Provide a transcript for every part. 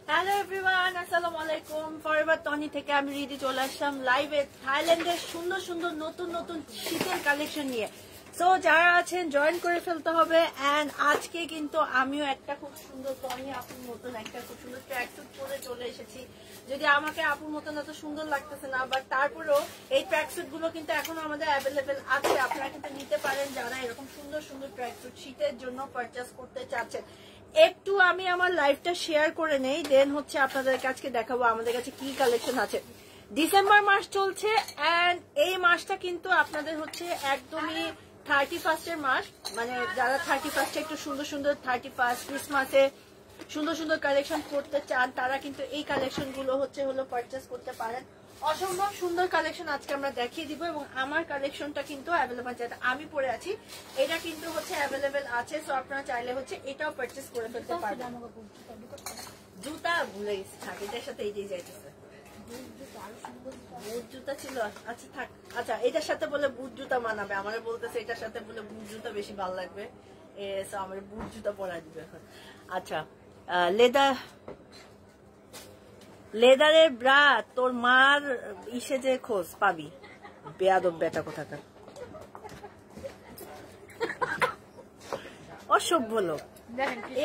Hello everyone, আসসালামু আলাইকুম। Forever Tony থেকে আমি রিদি চলে আসলাম লাইভে থাইল্যান্ডের সুন্দর সুন্দর নতুন নতুন শীতের কালেকশন নিয়ে। সো যারা আছেন জয়েন করে ফেলতে হবে। অ্যান্ড আজকে কিন্তু আমিও একটা খুব সুন্দর টনি আপুর মতন একটা খুব সুন্দর ট্র্যাক স্যুট পরে চলে এসেছি। যদি আমাকে আপুর মতন এত সুন্দর লাগতেছে না, বাট তারপরেও এই ট্র্যাক স্যুট গুলো কিন্তু এখনো আমাদের অ্যাভেলেবেল আছে। আপনারা কিন্তু নিতে পারেন যারা এরকম সুন্দর সুন্দর ট্র্যাক স্যুট শীতের জন্য পারচেস করতে চাচ্ছেন। একটু আমি আমার লাইভটা শেয়ার করে নেই, দেন হচ্ছে আপনাদের কাছে দেখাবো আমাদের কাছে কি কালেকশন আছে। ডিসেম্বর মাস চলছে অ্যান্ড এই মাসটা কিন্তু আপনাদের হচ্ছে একদমই 31st এর মাস। মানে যারা 31st একটু সুন্দর সুন্দর 31st ক্রিসমাসে সুন্দর সুন্দর কালেকশন করতে চান তারা কিন্তু এই কালেকশন গুলো হলো পারচেস করতে পারেন। অসম্ভব সুন্দর কালেকশন আজকে আমরা দেখিয়ে দিব এবং আমার কালেকশনটা কিন্তু অ্যাভেলেবল, যেটা আমি পরে আছি এটা কিন্তু হচ্ছে অ্যাভেলেবেল আছে। সো আপনারা চাইলে হচ্ছে এটাও পারচেস করে ফেলতে পারবেন। জুতা ভুলে গেছি, থাক এটার সাথে এইটাই যাইতেছে। বুট জুতা ছিল, আচ্ছা থাক। আচ্ছা এটার সাথে বলে বুট জুতা মানাবে, আমার বলতেছে এটার সাথে বলে বুট জুতা বেশি ভালো লাগবে। আমার বুট জুতা পরা দিবে এখন। আচ্ছা লেদারের ব্রা তোর মার ইসে যে খোঁজ পাবি, বেয়াদব বেটা কোথাকার, অসভ্য লোক।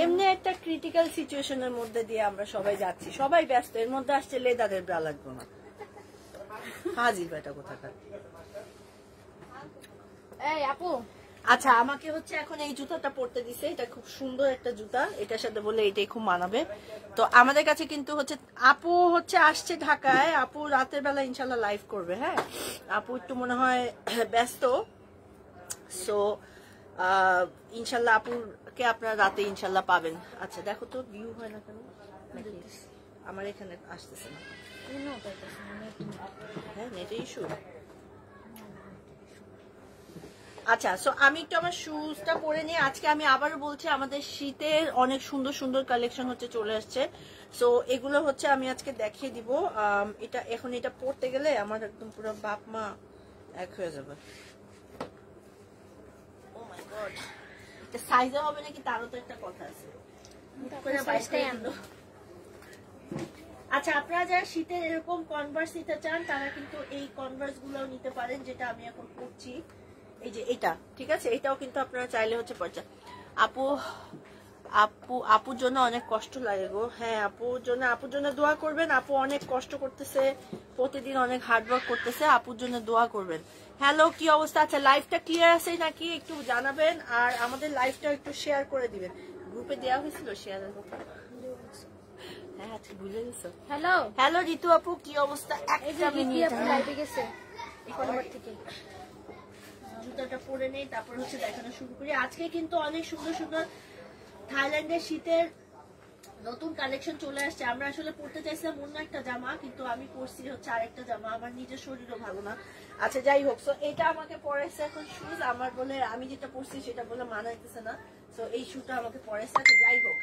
এমনি একটা ক্রিটিক্যাল সিচুয়েশনের মধ্যে দিয়ে আমরা সবাই যাচ্ছি, সবাই ব্যস্ত, এর মধ্যে আসছে লেদারের ব্রা লাগবে না, হাজির বেটা কোথাকার। এই আপু, আচ্ছা আমাকে হচ্ছে এখন এই জুতাটা পরতে দিছে, এটা খুব সুন্দর একটা জুতা, এটার সাথে বলে এটাই খুব মানাবে। তো আমাদের কাছে কিন্তু হচ্ছে আপু হচ্ছে আসছে ঢাকায়, আপু রাতের বেলা ইনশাল্লাহ লাইভ করবে। হ্যাঁ আপু একটু মনে হয় ব্যস্ত, সো ইনশাল্লাহ আপুকে আপনারা রাতে ইনশাল্লাহ পাবেন। আচ্ছা দেখো তো ভিউ হয় না কেন, আমার এখানে আসতেছে না। হ্যাঁ নেট ইস্যু। আচ্ছা সো আমি একটু আমার শুজটা পরে নিয়ে, আজকে আমি আবারও বলছি আমাদের শীতের অনেক সুন্দর সুন্দর কালেকশন হচ্ছে চলে আসছে। সো এগুলো হচ্ছে আমি আজকে দেখিয়ে দিব। এটা এখন এটা পরতে গেলে আমার একদম পুরো বাপ মা এক হয়ে যাবে। ও মাই গড, এটা সাইজে হবে নাকি তারও তো একটা কথা আছে। আচ্ছা আপনারা যারা শীতের এরকম কনভার্স নিতে চান তারা কিন্তু এই কনভার্স গুলো নিতে পারেন, যেটা আমি এখন পরছি। এই যে এটা ঠিক আছে, এটাও কিন্তু আপনারা চাইলে হচ্ছে পড়ছে। আপুর জন্য অনেক কষ্ট লাগে গো। হ্যাঁ আপুর জন্য দোয়া করবেন। আপু অনেক কষ্ট করতেছে, প্রতিদিন অনেক হার্ডওয়ার্ক করতেছে, আপুর জন্য দোয়া করবেন। হ্যালো কি অবস্থা? আচ্ছা লাইভটা ক্লিয়ার আছে নাকি একটু জানাবেন, আর আমাদের লাইভটা একটু শেয়ার করে দিবেন। গ্রুপে দেওয়া হয়েছিল শেয়ারের কথা। হ্যাঁ আচ্ছা বুঝে গেছো। হ্যালো ঋতু আপু কি অবস্থা? একটা মিনিট লাইভে গেছে থেকে জুতাটা পরে নেই, তারপর হচ্ছে দেখানো শুরু করি। আজকে কিন্তু অনেক সুন্দর সুন্দর থাইল্যান্ডের শীতের নতুন কালেকশন চলে আসছে। আমরা আসলে পড়তে চাইছিলাম অন্য একটা জামা, কিন্তু আমি পরছি হচ্ছে আরেকটা জামা, আমার নিজের শরীরও ভালো না। আচ্ছা যাই হোক, সো এটা আমাকে পরাইছে এখন শুজ, আমার বলে আমি যেটা পরছি সেটা বলে মানাইতেছে না, সো এই শুটা আমাকে পরাইছে। আচ্ছা যাই হোক,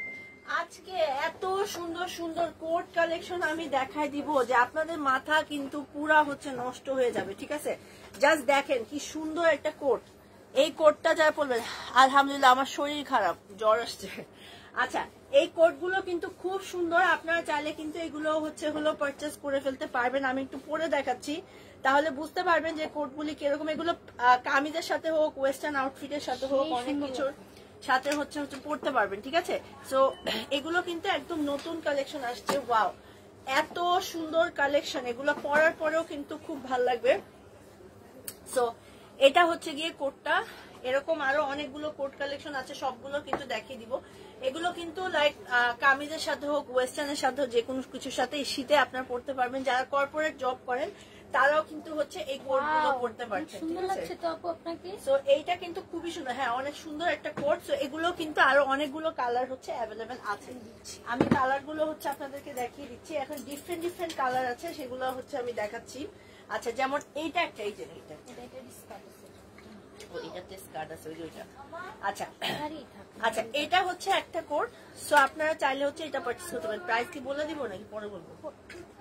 আজকে এত সুন্দর সুন্দর কোট কালেকশন আমি দেখাই দিব যে আপনাদের মাথা কিন্তু পুরা হচ্ছে নষ্ট হয়ে যাবে। ঠিক আছে, জাস্ট দেখেন কি সুন্দর একটা কোট। এই কোটটা যারা পরবেন, আলহামদুলিল্লাহ আমার শরীর খারাপ, জ্বর আসছে। আচ্ছা এই কোট গুলো কিন্তু খুব সুন্দর, আপনারা চাইলে কিন্তু এগুলো পারচেস করে ফেলতে পারবেন। আমি একটু পরে দেখাচ্ছি, তাহলে বুঝতে পারবেন যে কোটগুলি কিরকম। এগুলো কামিজের সাথে হোক, ওয়েস্টার্ন আউটফিটের সাথে হোক, অনেক কিছুর সাথে হচ্ছে পড়তে পারবেন। ঠিক আছে, সো এগুলো কিন্তু একদম নতুন কালেকশন আসছে। ওয়াও এত সুন্দর কালেকশন, এগুলো পরার পরেও কিন্তু খুব ভালো লাগবে। সো এটা হচ্ছে গিয়ে কোটটা, এরকম আরো অনেকগুলো কোট কালেকশন আছে, সবগুলো কিন্তু দেখিয়ে দিব। এগুলো কিন্তু লাইক কামিজের সাথে হোক, ওয়েস্টার্নের সাথে হোক, যে কোনো কিছুর সাথে শীতে আপনারা পড়তে পারবেন। যারা কর্পোরেট জব করেন তারাও কিন্তু হচ্ছে এই কোটগুলো পড়তে পারছেন। সুন্দর লাগছে তো আপু আপনাকে। সো এইটা কিন্তু খুবই সুন্দর, হ্যাঁ অনেক সুন্দর একটা কোট। সো এগুলো কিন্তু আরো অনেকগুলো কালার হচ্ছে অ্যাভেলেবেল আছে। আমি কালার গুলো হচ্ছে আপনাদেরকে দেখিয়ে দিচ্ছি। এখন ডিফারেন্ট কালার আছে, সেগুলো হচ্ছে আমি দেখাচ্ছি। আচ্ছা যেমন এইটা একটা, এই যে এইটা স্কার্ট আছে ওইটা। আচ্ছা আচ্ছা এটা হচ্ছে একটা কোট। সো আপনারা চাইলে হচ্ছে এটা পারচেজ করতে পারেন। প্রাইস কি বলে দিব নাকি পরে বলবো?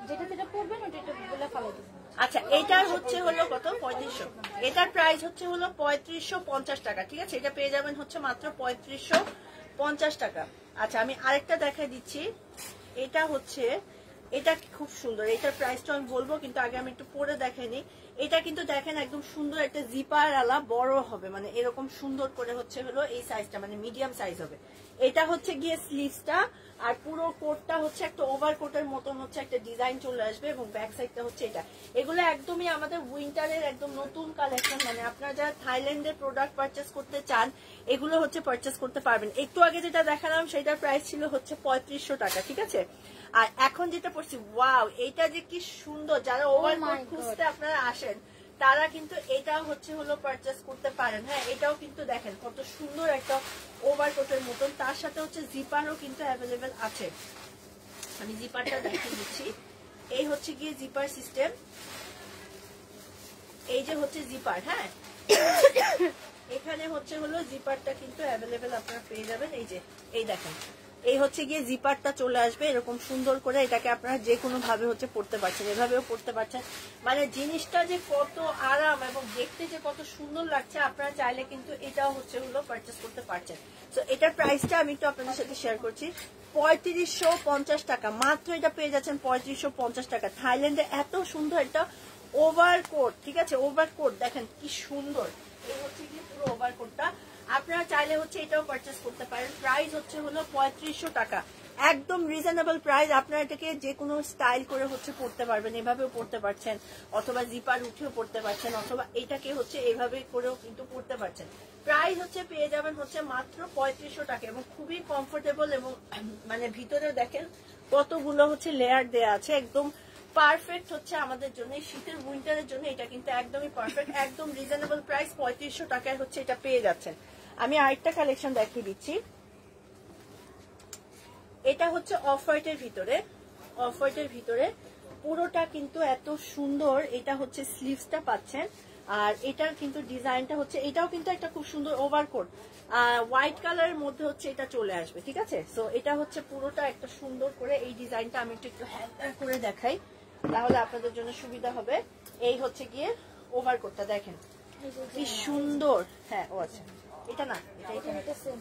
যেটা যেটা পড়বেন ওটা বলে ফেলে দিবেন। আচ্ছা এটার হচ্ছে হলো কত 3500, এটার প্রাইস হচ্ছে হলো 3550 টাকা, ঠিক আছে? এটা পেয়ে যাবেন হচ্ছে মাত্র 3550 টাকা। আচ্ছা আমি আরেকটা দেখাই দিচ্ছি, এটা হচ্ছে, এটা খুব সুন্দর, এটার প্রাইসটা আমি বলবো কিন্তু আগে আমি একটু পরে দেখাই নিই। এটা কিন্তু দেখেন একদম সুন্দর একটা জিপার আলা বড় হবে, মানে এরকম সুন্দর করে হচ্ছে হলো এই সাইজটা, মানে মিডিয়াম সাইজ হবে। এটা হচ্ছে গিয়ে স্লিভসটা, আর পুরো কোটটা হচ্ছে একটা ওভার কোটের মতন হচ্ছে একটা ডিজাইন চলে আসবে, এবং ব্যাক সাইডটা হচ্ছে এটা। এগুলো একদমই আমাদের উইন্টারের একদম নতুন কালেকশন, মানে আপনারা যারা থাইল্যান্ডের প্রোডাক্ট পারচেস করতে চান এগুলো হচ্ছে পারচেস করতে পারবেন। একটু আগে যেটা দেখালাম সেটার প্রাইস ছিল হচ্ছে 3500 টাকা, ঠিক আছে? আর এখন যেটা পড়ছি, ওয়াও এটা যে কি সুন্দর, যারা ওভার কোট খুঁজতে আপনারা আসেন তারা কিন্তু এটাও হচ্ছে হলো পারচেস করতে পারেন। হ্যাঁ এটাও কিন্তু দেখেন কত সুন্দর একটা ওভার কোটের মতন, তার সাথে হচ্ছে জিপারও কিন্তু অ্যাভেলেবেল আছে। আমি জিপারটা দেখিয়ে দিচ্ছি, এই হচ্ছে গিয়ে জিপার সিস্টেম, এই যে হচ্ছে জিপার। হ্যাঁ এখানে হচ্ছে হলো জিপারটা কিন্তু অ্যাভেলেবেল আপনারা পেয়ে যাবেন, এই যে এই দেখেন এই হচ্ছে গিয়ে জিপারটা চলে আসবে এরকম সুন্দর করে, এটাকে আপনারা যে কোনো ভাবে হচ্ছে পড়তে পারছেন, এভাবেও পড়তে পারছেন, মানে জিনিসটা যে কত আরাম এবং দেখতে যে কত সুন্দর লাগছে, আপনারা চাইলে কিন্তু এটাও হচ্ছে হলো পারচেস করতে পারছেন। তো এটার প্রাইসটা আমি একটু আপনাদের সাথে শেয়ার করছি, 3550 টাকা মাত্র, এটা পেয়ে যাচ্ছেন 3550 টাকা। থাইল্যান্ডে এত সুন্দর একটা ওভার কোট, ঠিক আছে? ওভার কোট দেখেন কি সুন্দর, এই হচ্ছে কি পুরো ওভার কোটটা, আপনারা চাইলে হচ্ছে এটাও পারচেস করতে পারেন। প্রাইস হচ্ছে হলো 3500 টাকা, একদম রিজনেবল প্রাইস। আপনারা এটাকে যে কোনো স্টাইল করে হচ্ছে পড়তে পারবেন, এভাবেও পড়তে পারছেন, অথবা জিপার উঠেও পড়তে পারছেন, অথবা এটাকে হচ্ছে এভাবে করেও কিন্তু পড়তে পারছেন। প্রাইস হচ্ছে পেয়ে যাবেন হচ্ছে মাত্র 3500 টাকা, এবং খুবই কমফোর্টেবল, এবং মানে ভিতরে দেখেন কতগুলো হচ্ছে লেয়ার দেয়া আছে, একদম পারফেক্ট হচ্ছে আমাদের জন্য শীতের উইন্টারের জন্য, এটা কিন্তু একদমই পারফেক্ট, একদম রিজনেবল প্রাইস 3500 টাকায় হচ্ছে এটা পেয়ে যাচ্ছেন। আমি আরেকটা কালেকশন দেখিয়ে দিচ্ছি, এটা হচ্ছে অফ হোয়াইটের ভিতরে, অফ হোয়াইটের ভিতরে পুরোটা কিন্তু এত সুন্দর, এটা হচ্ছে স্লিভসটা পাচ্ছেন, আর এটার কিন্তু ডিজাইনটা হচ্ছে, এটাও কিন্তু একটা খুব সুন্দর ওভারকোট হোয়াইট কালারের মধ্যে হচ্ছে এটা চলে আসবে, ঠিক আছে? সো এটা হচ্ছে পুরোটা একটা সুন্দর করে এই ডিজাইনটা আমি একটু হ্যান্ড করে দেখাই, তাহলে আপনাদের জন্য সুবিধা হবে। এই হচ্ছে গিয়ে ওভারকোটটা দেখেন কি সুন্দর। হ্যাঁ ও আচ্ছা এটা না, এটা সেম।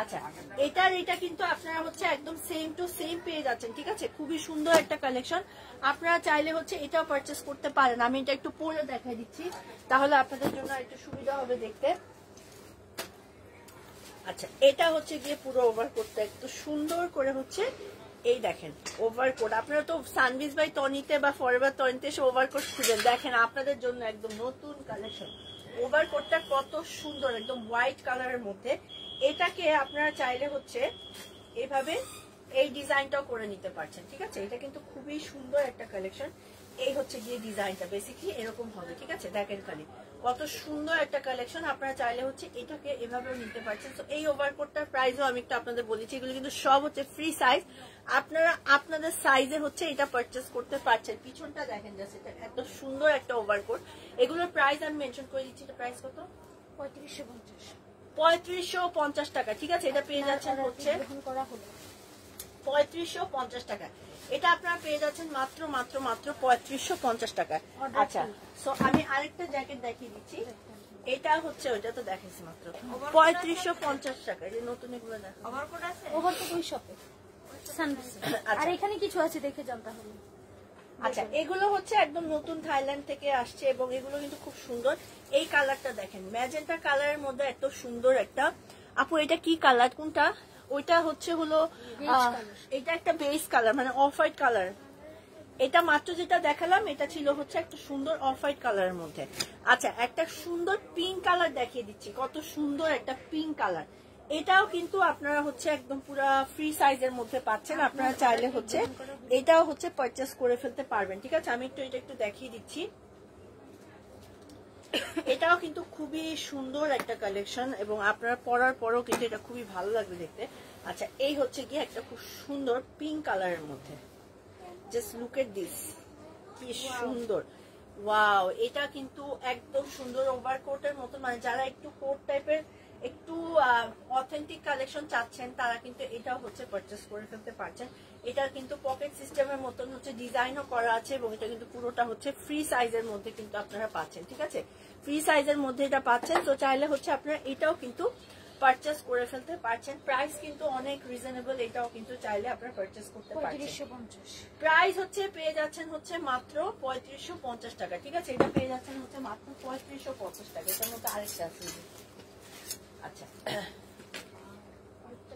আচ্ছা এটার এটা কিন্তু আপনারা হচ্ছে একদম সেম টু সেম পেয়ে যাচ্ছেন, ঠিক আছে? খুবই সুন্দর একটা কালেকশন, আপনারা চাইলে হচ্ছে এটাও পারচেস করতে পারেন। আমি এটা একটু পরে দেখাই দিচ্ছি, তাহলে আপনাদের জন্য একটু সুবিধা হবে দেখতে। আচ্ছা এটা হচ্ছে গিয়ে পুরো ওভারকোটটা একটু সুন্দর করে হচ্ছে, এই দেখেন ওভারকোট। আপনারা তো সানবিজ বাই টনিতে বা ফরএভার টনিতে এসে ওভারকোট খুঁজেন, দেখেন আপনাদের জন্য একদম নতুন কালেকশন। ওভারকোটটা কত সুন্দর, একদম হোয়াইট কালারের মধ্যে, এটাকে আপনারা চাইলে হচ্ছে এভাবে এই ডিজাইনটাও করে নিতে পারছেন, ঠিক আছে? এটা কিন্তু খুবই সুন্দর একটা কালেকশন। এই হচ্ছে গিয়ে ডিজাইনটা বেসিক্যালি এরকম হবে, ঠিক আছে? দেখেন খালি কত সুন্দর একটা কালেকশন, আপনারা চাইলে হচ্ছে এটাকে এভাবেও নিতে পারছেন। তো এই ওভারকোটটার প্রাইসও আমি একটু আপনাদের বলেছি, এগুলো কিন্তু সব হচ্ছে ফ্রি সাইজ, আপনারা আপনাদের সাইজে হচ্ছে এটা পারচেস করতে পারছেন। পিছনটা দেখেন জাস্ট, এটা এত সুন্দর একটা ওভারকোট। এগুলোর প্রাইস আমি মেনশন করে দিচ্ছি, এটা প্রাইস কত? 3550 টাকা, ঠিক আছে? এটা পেয়ে যাচ্ছেন হচ্ছে 3550 টাকা, এটা আপনারা পেয়ে যাচ্ছেন মাত্র মাত্র মাত্র 3550 টাকা। আচ্ছা সো আমি আরেকটা জ্যাকেট দেখিয়ে দিচ্ছি, এটা হচ্ছে ওইটা তো দেখাইছি মাত্র 3550 টাকা, এই নতুন এগুলো দেখো। ওভারকোট আছে, ওভারকোট ওই শপে সানবিসে। আর এখানে কিছু আছে দেখে জানতে হবে। আচ্ছা এগুলো হচ্ছে একদম নতুন থাইল্যান্ড থেকে আসছে, এবং এগুলো কিন্তু খুব সুন্দর। এই কালারটা দেখেন, ম্যাজেন্টা কালারের মধ্যে এত সুন্দর একটা, আপু এটা কি কালার কোনটা? ওইটা হচ্ছে হলো এটা একটা বেস কালার, মানে অফ হোয়াইট কালার। এটা মাত্র যেটা দেখালাম এটা ছিল হচ্ছে একটা সুন্দর অফ হোয়াইট কালারের মধ্যে। আচ্ছা একটা সুন্দর পিঙ্ক কালার দেখিয়ে দিচ্ছি, কত সুন্দর একটা পিঙ্ক কালার, এটাও কিন্তু আপনারা হচ্ছে একদম পুরো ফ্রি সাইজের মধ্যে পাচ্ছেন, আপনারা চাইলে হচ্ছে এটাও হচ্ছে পারচেস করে ফেলতে পারবেন, ঠিক আছে? আমি এটা একটু দেখিয়ে দিচ্ছি, এটাও কিন্তু খুবই সুন্দর একটা কালেকশন, এবং আপনারা পরার পরও কিন্তু এটা খুবই ভালো লাগবে দেখতে। আচ্ছা এই হচ্ছে গিয়ে একটা খুব সুন্দর পিঙ্ক কালারের মধ্যে, জাস্ট লুক এট দিস, কি সুন্দর, ওয়াও! এটা কিন্তু একদম সুন্দর ওভারকোটের মতো, মানে যারা একটু কোট টাইপের একটু অথেন্টিক কালেকশন চাচ্ছেন তারা কিন্তু এটাও হচ্ছে পারচেস করে ফেলতে পারছেন। এটা কিন্তু পকেট সিস্টেমের মতন হচ্ছে ডিজাইনও করা আছে এবং এটা কিন্তু পুরোটা হচ্ছে ফ্রি সাইজের মধ্যে কিন্তু আপনারা পাচ্ছেন, ঠিক আছে, ফ্রি সাইজের মধ্যে এটা পাচ্ছেন। তো চাইলে হচ্ছে আপনারা এটাও কিন্তু পারচেস করে ফেলতে পারছেন। প্রাইস কিন্তু অনেক রিজনেবল, এটাও কিন্তু চাইলে আপনারা পারচেস করতে পারছেন। প্রাইস হচ্ছে পেয়ে যাচ্ছেন হচ্ছে মাত্র 3550 টাকা, ঠিক আছে, এটা পেয়ে যাচ্ছেন হচ্ছে মাত্র 3550 টাকা। এটার মধ্যে আরেকটা আছে, আচ্ছা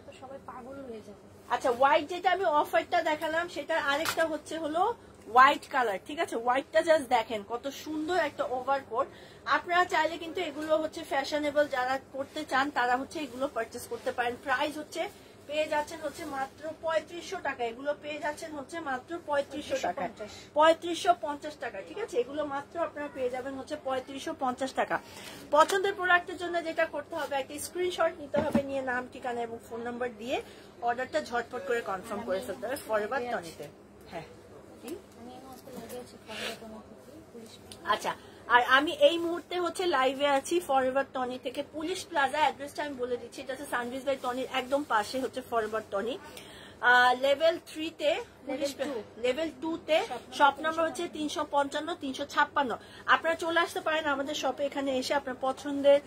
তো সবাই পাগল হয়ে যাবে। আচ্ছা হোয়াইট যেটা আমি অফ হোয়াইটটা দেখালাম সেটার আরেকটা হচ্ছে হলো হোয়াইট কালার, ঠিক আছে, হোয়াইটটা জাস্ট দেখেন কত সুন্দর একটা ওভারকোট। আপনারা চাইলে কিন্তু এগুলো হচ্ছে ফ্যাশনেবল যারা করতে চান তারা হচ্ছে এগুলো পারচেস করতে পারেন। প্রাইস হচ্ছে পেয়ে যাচ্ছেন হচ্ছে মাত্র 3500 টাকা, এগুলো পেয়ে যাচ্ছেন হচ্ছে মাত্র 3500 টাকা, 3550 টাকা, ঠিক আছে, এগুলো মাত্র আপনারা পেয়ে যাবেন হচ্ছে 3550 টাকা। পছন্দের প্রোডাক্টের জন্য যেটা করতে হবে একটা স্ক্রিনশট নিতে হবে, নিয়ে নাম ঠিকানা এবং ফোন নাম্বার দিয়ে অর্ডারটা ঝটপট করে কনফার্ম করে ফেলতে হবে ফরএভার টনিতে। হ্যাঁ আচ্ছা, আর আমি এই মুহূর্তে হচ্ছে লাইভে আছি ফরএভার টনি থেকে, পুলিশ প্লাজা, অ্যাড্রেসটা আমি বলে দিচ্ছি, এটা হচ্ছে সানভিজ বাই টনির একদম পাশে হচ্ছে ফরএভার টনি। লেভেল 3 তে, লেভেল 2 তে শপ নাম্বার হচ্ছে 355 356। আপনারা চলে আসতে পারেন আমাদের শপে, এখানে এসে আপনার পছন্দের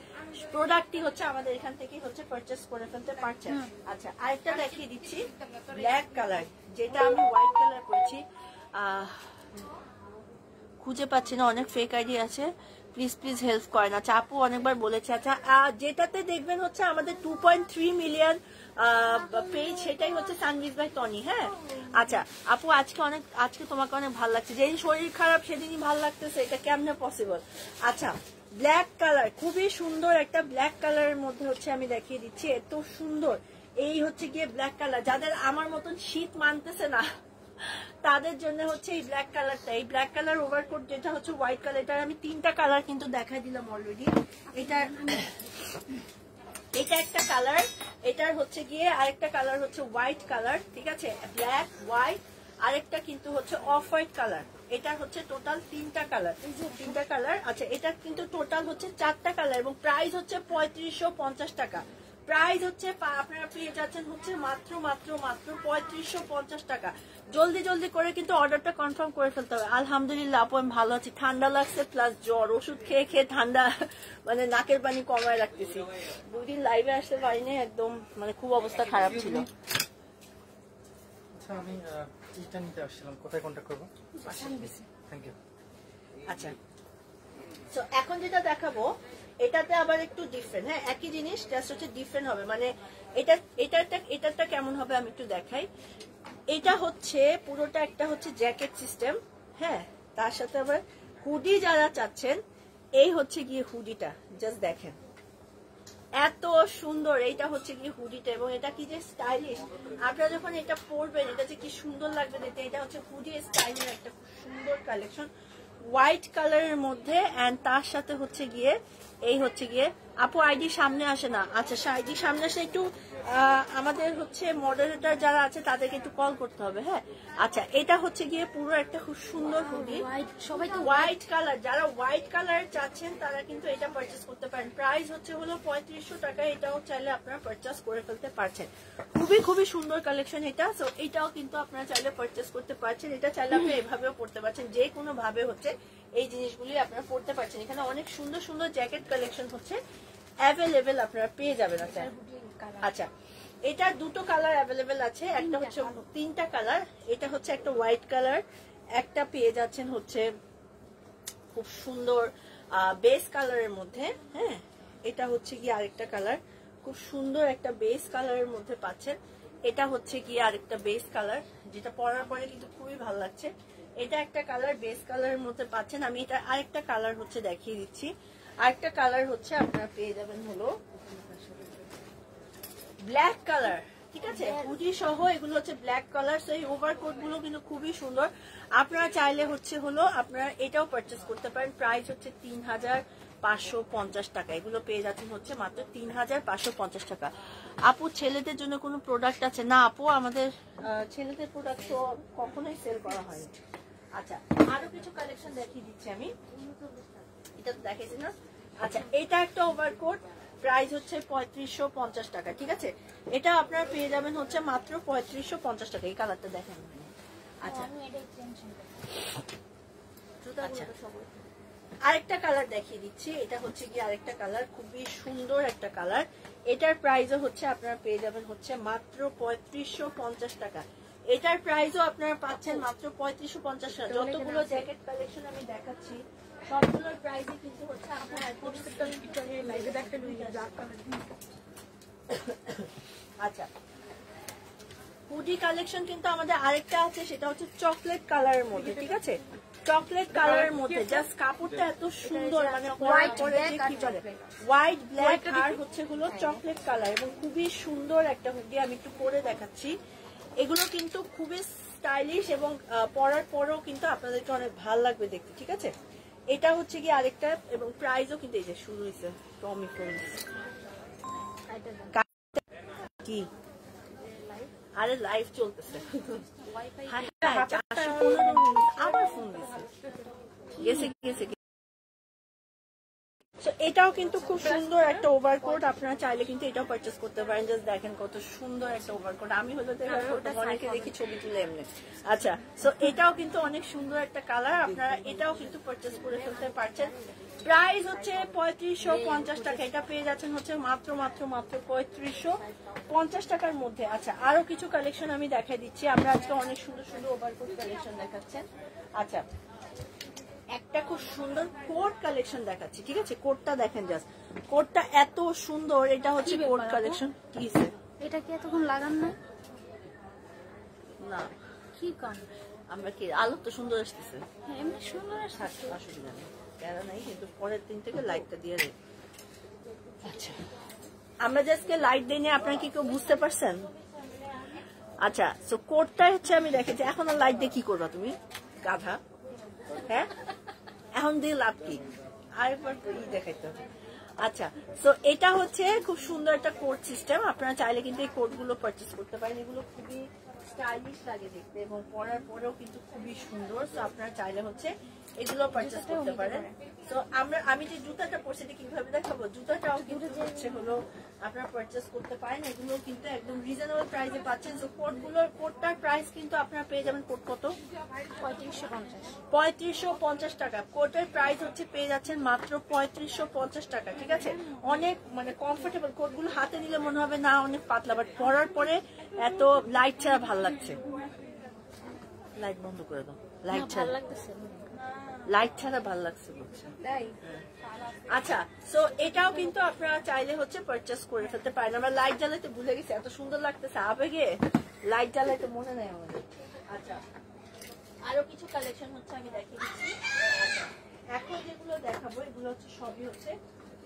প্রোডাক্টটি হচ্ছে আমাদের এখান থেকে হচ্ছে পারচেস করে ফেলতে পারছেন। আচ্ছা আরেকটা দেখিয়ে দিচ্ছি, ব্ল্যাক কালার, যেটা আমি হোয়াইট কালার করেছি, খুঁজে পাচ্ছি না, অনেক ফেক আইডি আছে, প্লিজ প্লিজ হেল্প করেন। আচ্ছা আপু অনেকবার বলেছে। আচ্ছা যেটাতে দেখবেন হচ্ছে আমাদের 2.3 মিলিয়ন পেজ, সেটাই হচ্ছে সানভিজ বাই টনি। হ্যাঁ আচ্ছা আপু আজকে তোমাকে অনেক ভালো লাগছে, যেদিন শরীর খারাপ সেদিনই ভালো লাগতেছে, এটা কেমনে পসিবল? আচ্ছা ব্ল্যাক কালার, খুবই সুন্দর একটা ব্ল্যাক কালারের মধ্যে হচ্ছে আমি দেখিয়ে দিচ্ছি, এত সুন্দর। এই হচ্ছে গিয়ে ব্ল্যাক কালার, যাদের আমার মতন শীত মানতেছে না তাদের জন্য হচ্ছে এই ব্ল্যাক কালারটা, এই ব্ল্যাক কালার ওভারকোট যেটা হচ্ছে হোয়াইট কালার, এটার আমি 3টা কালার কিন্তু দেখাই দিলাম অলরেডি। এটা একটা কালার, এটার হচ্ছে গিয়ে আরেকটা কালার হচ্ছে হোয়াইট কালার, ঠিক আছে, ব্ল্যাক হোয়াইট, আরেকটা কিন্তু হচ্ছে অফ হোয়াইট কালার। এটা হচ্ছে টোটাল 3টা কালার, এই যে 3টা কালার। আচ্ছা এটা কিন্তু টোটাল হচ্ছে 4টা কালার এবং প্রাইস হচ্ছে 3550 টাকা। প্রাইস হচ্ছে আপনারা পেয়ে যাচ্ছেন হচ্ছে মাত্র 3550 টাকা। জলদি জলদি করে কিন্তু অর্ডারটা কনফার্ম করে ফেলতে হবে। আলহামদুলিল্লাহ আপু আমি ভালো আছি, ঠান্ডা লাগছে প্লাস জ্বর, ওষুধ খেয়ে খেয়ে ঠান্ডা মানে নাকের পানি কমায় রাখতেছি, 2 দিন লাইভে আসতে পারিনি, একদম মানে খুব অবস্থা খারাপ ছিল। আচ্ছা আমি এটা নিতে আসছিলাম, কোথায় কন্টাক্ট করব? Thank you. আচ্ছা তো এখন যেটা দেখাবো এটাতে আবার একটু ডিফারেন্ট, হ্যাঁ একই জিনিস জাস্ট হচ্ছে ডিফারেন্ট হবে, মানে এটারটা কেমন হবে আমি একটু দেখাই। এটা হচ্ছে পুরোটা একটা হচ্ছে জ্যাকেট সিস্টেম, হ্যাঁ তার সাথে আবার হুডি যারা চাচ্ছেন, এই হচ্ছে গিয়ে হুডিটা, জাস্ট দেখেন এত সুন্দর, এইটা হচ্ছে গিয়ে হুডিটা এবং এটা কি যে স্টাইলিশ, আপনারা যখন এটা পরবেন এটা যে কি সুন্দর লাগবে দেখতে। এটা হচ্ছে হুডি স্টাইলের একটা খুব সুন্দর কালেকশন, হোয়াইট কালারের মধ্যে, এন্ড তার সাথে হচ্ছে গিয়ে এই হচ্ছে গিয়ে আপু আইডি সামনে আসে না। আচ্ছা আইডি সামনে আসে, একটু আমাদের হচ্ছে মডারেটর যারা আছে তাদেরকে একটু কল করতে হবে। হ্যাঁ আচ্ছা এটা হচ্ছে গিয়ে পুরো একটা খুব সুন্দর হুডি, সবাই তো হোয়াইট কালার, যারা হোয়াইট কালার চাচ্ছেন তারা কিন্তু এটা পারচেস করতে পারেন। প্রাইস হচ্ছে হলো 3500 টাকা, এটাও চাইলে আপনারা পারচেস করে ফেলতে পারছেন। খুবই সুন্দর কালেকশন এটা, সো এটাও কিন্তু আপনারা চাইলে পারচেস করতে পারছেন। এটা চাইলে আপনি এভাবেও পড়তে পারছেন, যে কোনো ভাবে হচ্ছে এই জিনিসগুলি আপনারা পড়তে পারছেন। এখানে অনেক সুন্দর সুন্দর জ্যাকেট কালেকশন হচ্ছে অ্যাভেলেবেল আপনারা পেয়ে যাবেন। আচ্ছা এটার 2টো কালার অ্যাভেলেবেল আছে, একটা হচ্ছে 3টা কালার, এটা হচ্ছে একটা হোয়াইট কালার, একটা পেয়ে যাচ্ছেন হচ্ছে খুব সুন্দর বেস কালারের মধ্যে, হ্যাঁ এটা হচ্ছে কি আরেকটা কালার, খুব সুন্দর একটা বেস কালারের মধ্যে পাচ্ছেন। এটা হচ্ছে কি আরেকটা বেস কালার, যেটা পরার পরে কিন্তু খুবই ভালো লাগছে। এটা একটা কালার বেস কালারের মধ্যে পাচ্ছেন। আমি এটা আরেকটা কালার হচ্ছে দেখিয়ে দিচ্ছি, আরেকটা কালার হচ্ছে আপনারা পেয়ে যাবেন হলো ব্ল্যাক কালার, ঠিক আছে, হুডি সহ এগুলো হচ্ছে ব্ল্যাক কালার। সো এই ওভারকোট গুলো কিন্তু খুবই সুন্দর, আপনারা চাইলে হচ্ছে হলো আপনারা এটাও পারচেস করতে পারেন। প্রাইস হচ্ছে 3550 টাকা, এগুলো পেয়ে যাচ্ছেন হচ্ছে মাত্র 3550 টাকা। আপু ছেলেদের জন্য কোনো প্রোডাক্ট আছে? না আপু আমাদের ছেলেদের প্রোডাক্ট তো কখনোই সেল করা হয়নি। আচ্ছা আরো কিছু কালেকশন দেখিয়ে দিচ্ছি আমি, এটা তো দেখাইছি না। আচ্ছা এটা একটা ওভারকোট, প্রাইস হচ্ছে 3550 টাকা, ঠিক আছে। এটা আপনারা পেয়ে যাবেন হচ্ছে মাত্র 3550 টাকা। এই কালারটা দেখেন। আচ্ছা আচ্ছা, আরেকটা কালার দেখিয়ে দিচ্ছি। এটা হচ্ছে কি আরেকটা কালার, খুবই সুন্দর একটা কালার। এটার প্রাইসও হচ্ছে আপনারা পেয়ে যাবেন হচ্ছে মাত্র 3550 টাকা। এটার প্রাইসও আপনারা পাচ্ছেন মাত্র 3550 টাকা। যতগুলো জ্যাকেট কালেকশন আমি দেখাচ্ছি সবগুলোর প্রাইসই কিন্তু হচ্ছে আপনারা আচ্ছা। হুডি কালেকশন কিন্তু আমাদের আরেকটা আছে, সেটা হচ্ছে চকলেট কালারের মধ্যে, ঠিক আছে। চকলেট কালারের মধ্যে জাস্ট কাপড়টা এত সুন্দর, মানে হোয়াইট ব্ল্যাক আর হচ্ছে হলো চকলেট কালার, এবং খুবই সুন্দর একটা হুডি। আমি একটু পরে দেখাচ্ছি। এগুলো কিন্তু খুবই স্টাইলিশ এবং পরার পরেও কিন্তু আপনাদেরকে অনেক ভালো লাগবে দেখতে, ঠিক আছে। এটা হচ্ছে কি আরেকটা, এবং প্রাইসও কিন্তু এই যে শুরু হয়েছে টমি ফ্রেন্ডস কি, আরে লাইভ চলতেছে, আবার ফোন দিছে গেছে। এটাও কিন্তু খুব সুন্দর একটা ওভারকোট, আপনারা চাইলে কিন্তু এটাও পারচেজ করতে পারেন। জাস্ট দেখেন কত সুন্দর একটা ওভারকোট। আমি হলো অনেকে দেখি ছবি তুলে এমনি। আচ্ছা, সো এটাও কিন্তু অনেক সুন্দর একটা কালার, আপনারা এটাও কিন্তু পারচেজ করে ফেলতে পারছেন। প্রাইস হচ্ছে 3550 টাকা। এটা পেয়ে যাচ্ছেন হচ্ছে মাত্র 3550 টাকার মধ্যে। আচ্ছা, আরো কিছু কালেকশন আমি দেখাই দিচ্ছি। আমরা আজকে অনেক সুন্দর সুন্দর ওভারকোট কালেকশন দেখাচ্ছেন। আচ্ছা, একটা খুব সুন্দর কোট কালেকশন দেখাচ্ছি, ঠিক আছে। কোটটা দেখেন, জাস্ট কোটটা এত সুন্দর। এটা হচ্ছে কোট কালেকশন। কি এটা কি এতক্ষণ লাগান না? না কি কান আমরা কি আলো তো সুন্দর আসতেছে, হ্যাঁ এমনি সুন্দর আসছে, অসুবিধা নেই, প্যারা নাই, কিন্তু পরের দিন থেকে লাইটটা দিয়ে দেয়। আচ্ছা, আমরা জাস্টকে লাইট দিয়ে নিয়ে আপনারা কি কেউ বুঝতে পারছেন? আচ্ছা, সো কোটটা হচ্ছে আমি দেখেছি। এখন আর লাইট দিয়ে কি করবা তুমি, গাধা? হ্যাঁ, এখন দিয়ে লাভ কি, আরেকবার দেখাইতে হবে। আচ্ছা, তো এটা হচ্ছে খুব সুন্দর একটা কোট সিস্টেম। আপনারা চাইলে কিন্তু এই কোট গুলো পারচেজ করতে পারেন। এগুলো খুবই স্টাইলিশ লাগে দেখতে এবং পরার পরেও কিন্তু খুবই সুন্দর। তো আপনারা চাইলে হচ্ছে এগুলো পারচেজ করতে পারেন। তো আমি যে জুতাটা পরছি এটা কিভাবে দেখাবো, জুতাটাও কিন্তু হচ্ছে হলো আপনারা পারচেজ করতে পারেন। এগুলো কিন্তু একদম রিজনেবল প্রাইসে পাচ্ছেন। তো কোটটার প্রাইস কিন্তু আপনারা পেয়ে যাবেন। কোট কত? 3550 টাকা। কোটের প্রাইস হচ্ছে পেয়ে যাচ্ছেন মাত্র 3550 টাকা, ঠিক আছে। অনেক মানে কমফোর্টেবল। কোটগুলো হাতে নিলে মনে হবে না অনেক পাতলা, বাট পরার পরে এত লাইট ছাড়া ভালো লাগছে। লাইট বন্ধ করে দাও, লাইট ছাড়া ভালো লাগছে বলছে। আচ্ছা, সো এটাও কিন্তু আপনারা চাইলে হচ্ছে পারচেজ করে ফেলতে পারেন। আমরা লাইট জ্বালাইতে ভুলে গেছি, এত সুন্দর লাগতেছে আবেগে লাইট জ্বালাইতে মনে নেই আমাদের। আচ্ছা, আরো কিছু কালেকশন হচ্ছে আমি দেখিয়ে দিচ্ছি। এখন যেগুলো দেখাবো এগুলো হচ্ছে সবই হচ্ছে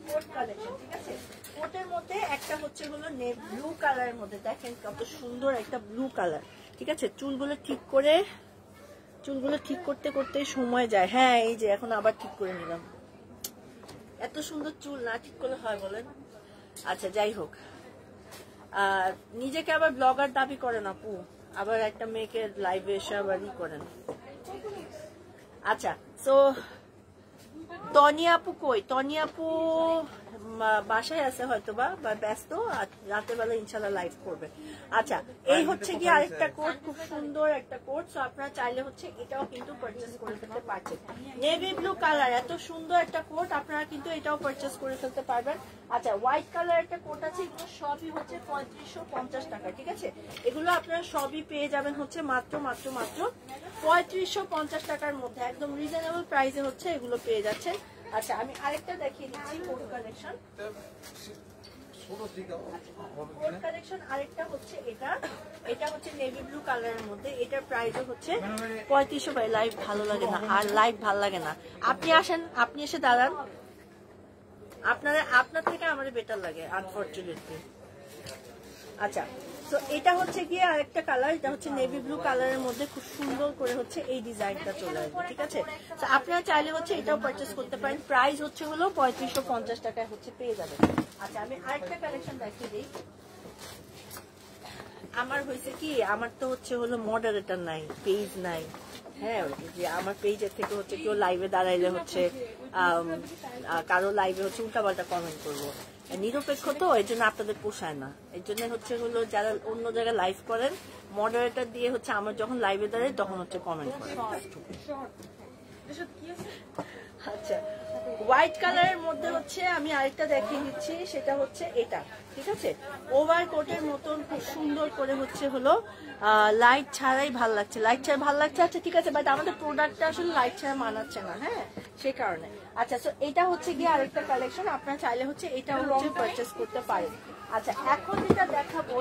কোট কালেকশন, ঠিক আছে। কোটের মধ্যে একটা হচ্ছে হলো ব্লু কালারের মধ্যে, দেখেন কত সুন্দর একটা ব্লু কালার, ঠিক আছে। চুলগুলো ঠিক করতে করতে সময় যায়। হ্যাঁ, এই যে এখন আবার ঠিক করে নিলাম। এত সুন্দর চুল না ঠিক করলে হয় বলেন? আচ্ছা, যাই হোক, নিজেকে আবার ব্লগার দাবি করেন আপু, আবার একটা মেয়েকে লাইভে এসে আবার করেন। আচ্ছা, তো তনি আপু কই? তনি আপু বাসায় আছে হয়তো বা ব্যস্ত, রাতের বেলা ইনশাল্লাহ লাইভ করবে। আচ্ছা, এই হচ্ছে কি আরেকটা কোট, খুব সুন্দর একটা কোট। সো আপনারা চাইলে হচ্ছে এটাও কিন্তু পারচেজ করে ফেলতে পারছেন। নেভি ব্লু কালার, এত সুন্দর একটা কোট, আপনারা কিন্তু এটাও পারচেজ করে ফেলতে পারবেন। আচ্ছা, হোয়াইট কালার একটা কোট আছে। এগুলো সবই হচ্ছে 3550 টাকা, ঠিক আছে। এগুলো আপনারা সবই পেয়ে যাবেন হচ্ছে মাত্র 3550 টাকার মধ্যে। একদম রিজনেবল প্রাইসে হচ্ছে এগুলো পেয়ে যাচ্ছেন। আচ্ছা, আমি আরেকটা দেখিয়ে দিচ্ছি কোট কালেকশন। কোট কালেকশন আরেকটা হচ্ছে এটা হচ্ছে নেভি ব্লু কালারের মধ্যে। এটার প্রাইসও হচ্ছে 3500। ভাই লাইভ ভালো লাগে না, আর লাইভ ভালো লাগে না। আপনি আসেন, আপনি এসে দাঁড়ান, আপনার থেকে আমার বেটার লাগে আনফরচুনেটলি। আচ্ছা, তো এটা হচ্ছে গিয়ে আরেকটা কালার। এটা হচ্ছে নেভি ব্লু কালারের মধ্যে খুব সুন্দর করে হচ্ছে এই ডিজাইনটা চলে আসবে, ঠিক আছে। তো আপনারা চাইলে হচ্ছে এটাও পারচেজ করতে পারেন। প্রাইস হচ্ছে হলো 3550 টাকায় হচ্ছে পেয়ে যাবেন। আচ্ছা, আমি আরেকটা কালেকশন দেখিয়ে দিই। আমার হয়েছে কি, আমার তো হচ্ছে হলো মডারেটর নাই, পেজ নাই। হ্যাঁ, যে আমার পেজের থেকে হচ্ছে কেউ লাইভে দাঁড়াইলে হচ্ছে কারো লাইভে হচ্ছে উল্টাপাল্টা কমেন্ট করবো। নিরপেক্ষ তো, এই জন্য আপনাদের পোষায় না। এই জন্য হচ্ছে হলো যারা অন্য জায়গায় লাইভ করেন মডারেটর দিয়ে হচ্ছে আমার যখন লাইভে দাঁড়াই তখন হচ্ছে কমেন্ট করেন। আচ্ছা, হোয়াইট কালারের মধ্যে হচ্ছে আমি আরেকটা দেখিয়ে দিচ্ছি, সেটা হচ্ছে এটা, ঠিক আছে? ওভার কোটের মতন খুব সুন্দর করে হচ্ছে হলো লাইট ছাড়াই ভাল লাগছে, লাইট ছাড়া ভাল লাগছে। আচ্ছা ঠিক আছে, বাট আমাদের প্রোডাক্টটা আসলে লাইট ছাড়া মানাচ্ছে না, হ্যাঁ সেই কারণে। আচ্ছা, তো এটা হচ্ছে গিয়ে আরেকটা কালেকশন, আপনারা চাইলে হচ্ছে এটাও হচ্ছে পারচেস করতে পারেন। আচ্ছা, এখন যেটা দেখাবো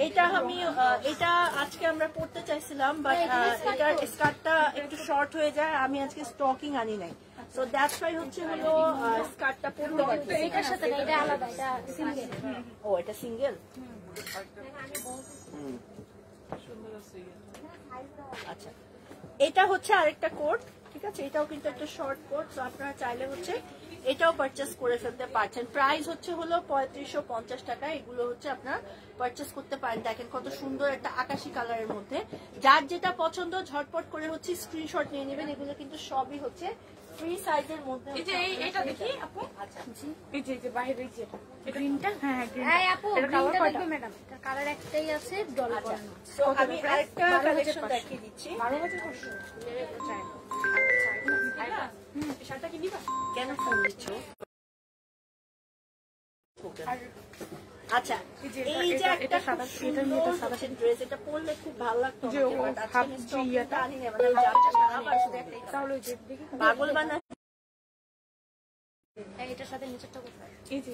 এটা আমি এটা আজকে আমরা পড়তে চাইছিলাম, বাট এটার স্কার্টটা একটু শর্ট হয়ে যায়, আমি আজকে স্টকিং আনি নাই, সো দ্যাটস ওয়াই হচ্ছে হলো স্কার্টটা পড়তে পারছি। এটার সাথে না, এটা আলাদা, এটা সিঙ্গেল। ও এটা সিঙ্গেল। আচ্ছা, এটা হচ্ছে আরেকটা কোট, ঠিক আছে? এটাও কিন্তু একটা শর্ট কোট, তো আপনারা চাইলে হচ্ছে এটাও পারচেস করে ফেলতে পারছেন। প্রাইস হচ্ছে হলো 3550 টাকা। এগুলো হচ্ছে আপনারা পারচেস করতে পারেন। দেখেন কত সুন্দর একটা আকাশি কালারের মধ্যে, যার যেটা পছন্দ ঝটপট করে হচ্ছে স্ক্রিনশট নিয়ে নেবেন। এগুলো কিন্তু সবই হচ্ছে ফ্রি সাইজের মধ্যে। এই যে এটা দেখি আপু, আচ্ছা এই যে বাইরে এই যে গ্রিনটা, হ্যাঁ গ্রিনটা। এই আপু, গ্রিনটা দেখবে ম্যাডাম, এটার কালার একটাই আছে, ডল করানো। তো আমি আরেকটা কালেকশন দেখিয়ে দিচ্ছি। 12,500 শার্টটা কি নিবা? কেন ফোন দিচ্ছ? আচ্ছা, এই যে একটা খুব সুন্দর হচ্ছে ড্রেস, এটা পরলে খুব ভালো লাগতো যে ও হাফ আনি না, মানে আবার শুধু একটাই তাহলে ওই যে দেখি পাগল বানা। এটার সাথে নিচেরটা কোথায়? এই যে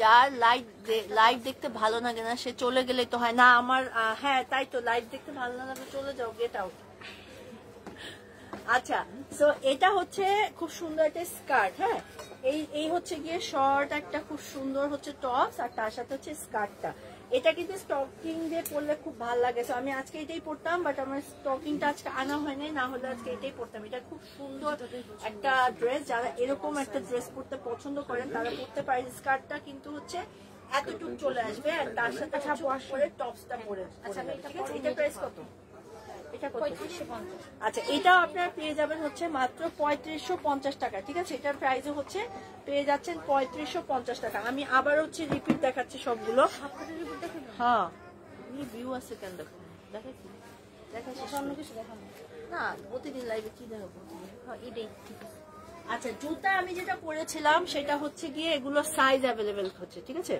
যার লাইভ দেখতে ভালো লাগে না সে চলে গেলে তো হয় না। আমার হ্যাঁ তাই তো, লাইভ দেখতে ভালো না লাগলে চলে যাও, গেট আউট। আচ্ছা, সো এটা হচ্ছে খুব সুন্দর একটা স্কার্ট, হ্যাঁ এই হচ্ছে গিয়ে শর্ট একটা খুব সুন্দর হচ্ছে টপস, আর তার সাথে হচ্ছে স্কার্টটা। এটা কিন্তু স্টকিং দিয়ে পরলে খুব ভালো লাগে, সো আমি আজকে এটাই পরতাম, বাট আমার স্টকিংটা আজকে আনা হয়নি, না হলে আজকে এটাই পরতাম। এটা খুব সুন্দর একটা ড্রেস, যারা এরকম একটা ড্রেস পরতে পছন্দ করেন তারা পরতে পারেন। স্কার্টটা কিন্তু হচ্ছে এতটুকু চলে আসবে, আর তার সাথে পরে টপসটা পরে। আচ্ছা, এটা প্রাইস কত? এটা 3550। আচ্ছা, এটাও আপনারা পেয়ে যাবেন হচ্ছে মাত্র 3550 টাকা, ঠিক আছে? এটার প্রাইসও হচ্ছে পেয়ে যাচ্ছেন 3550 টাকা। আমি আবার হচ্ছে রিপিট দেখাচ্ছি সবগুলো। হ্যাঁ, ভিউ আছে কেন? দেখো দেখাচ্ছি, অন্য কিছু দেখানো না প্রতিদিন লাইভে কি দেখাবো? হ্যাঁ, এটাই ঠিক আছে। আচ্ছা, জুতা আমি যেটা পরেছিলাম সেটা হচ্ছে গিয়ে এগুলো সাইজ অ্যাভেলেবেল হচ্ছে, ঠিক আছে?